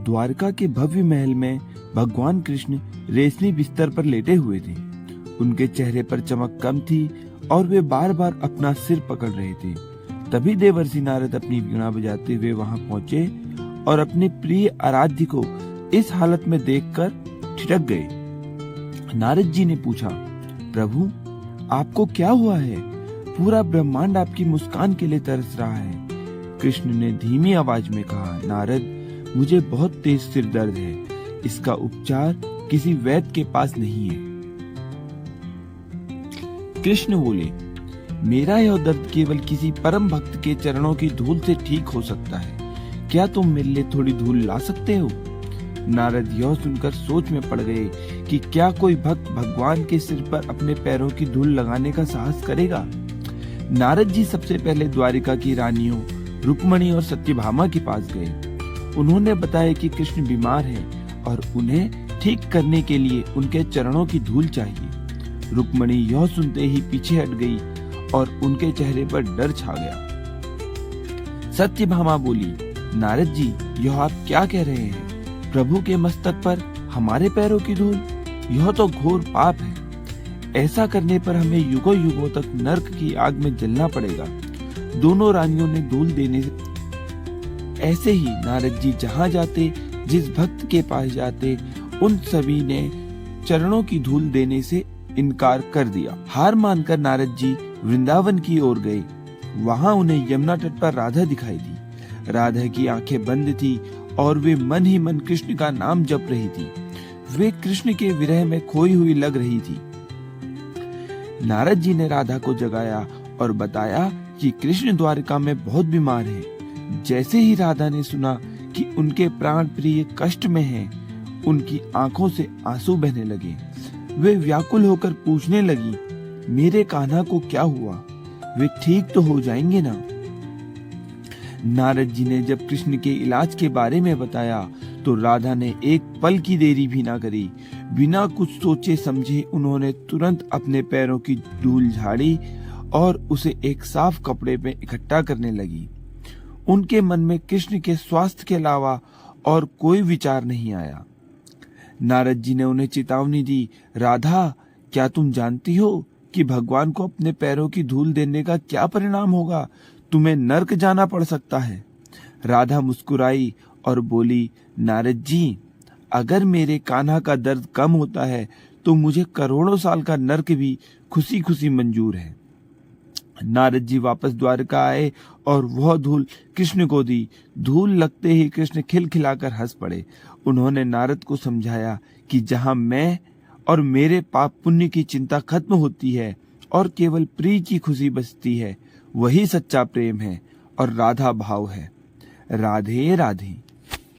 द्वारका के भव्य महल में भगवान कृष्ण रेशमी बिस्तर पर लेटे हुए थे। उनके चेहरे पर चमक कम थी और वे बार बार अपना सिर पकड़ रहे थे। तभी देवर्षि नारद अपनी वीणा बजाते हुए वहां पहुंचे और अपने प्रिय आराध्य को इस हालत में देखकर ठिठक गए। नारद जी ने पूछा, प्रभु आपको क्या हुआ है? पूरा ब्रह्मांड आपकी मुस्कान के लिए तरस रहा है। कृष्ण ने धीमी आवाज में कहा, नारद मुझे बहुत तेज सिर दर्द है, इसका उपचार किसी वैद्य के पास नहीं है। कृष्ण बोले, मेरा यह दर्द केवल किसी परम भक्त के चरणों की धूल से ठीक हो सकता है। क्या तुम मेरे लिए थोड़ी धूल ला सकते हो? नारद यह सुनकर सोच में पड़ गए कि क्या कोई भक्त भगवान के सिर पर अपने पैरों की धूल लगाने का साहस करेगा। नारद जी सबसे पहले द्वारिका की रानियों रुक्मणी और सत्यभामा के पास गए। उन्होंने बताया कि कृष्ण बीमार हैं और उन्हें ठीक करने के लिए उनके चरणों की धूल चाहिए। रुक्मणी यह सुनते ही पीछे हट गई और उनके चेहरे पर डर छा गया। सत्यभामा बोली, नारद जी यह आप क्या कह रहे हैं? प्रभु के मस्तक पर हमारे पैरों की धूल, यह तो घोर पाप है। ऐसा करने पर हमें युगों युगों तक नरक की आग में जलना पड़ेगा। दोनों रानियों ने धूल देने से ऐसे ही नारद जी जहाँ जाते, जिस भक्त के पास जाते, उन सभी ने चरणों की धूल देने से इनकार कर दिया। हार मानकर नारद जी वृंदावन की ओर गए। वहां उन्हें यमुना तट पर राधा दिखाई दी। राधा की आंखें बंद थी और वे मन ही मन कृष्ण का नाम जप रही थी। वे कृष्ण के विरह में खोई हुई लग रही थी। नारद जी ने राधा को जगाया और बताया कि कृष्ण द्वारका में बहुत बीमार हैं। जैसे ही राधा ने सुना कि उनके प्राण प्रिय कष्ट में हैं, उनकी आंखों से आंसू बहने लगे। वे व्याकुल होकर पूछने लगी, मेरे कान्हा को क्या हुआ? वे ठीक तो हो जाएंगे ना? नारद जी ने जब कृष्ण के इलाज के बारे में बताया तो राधा ने एक पल की देरी भी ना करी। बिना कुछ सोचे समझे उन्होंने तुरंत अपने पैरों की धूल झाड़ी और उसे एक साफ कपड़े में इकट्ठा करने लगी। उनके मन में कृष्ण के स्वास्थ्य के अलावा और कोई विचार नहीं आया। नारद जी ने उन्हें चेतावनी दी, राधा क्या तुम जानती हो कि भगवान को अपने पैरों की धूल देने का क्या परिणाम होगा? तुम्हें नरक जाना पड़ सकता है। राधा मुस्कुराई और बोली, नारद जी अगर मेरे कान्हा का दर्द कम होता है तो मुझे करोड़ों साल का नरक भी खुशी खुशी मंजूर है। नारद जी वापस द्वारका आए और वह धूल कृष्ण को दी। धूल लगते ही कृष्ण खिलखिलाकर हंस पड़े। उन्होंने नारद को समझाया कि जहां मैं और मेरे पाप पुण्य की चिंता खत्म होती है और केवल प्रिय की खुशी बचती है, वही सच्चा प्रेम है और राधा भाव है। राधे राधे।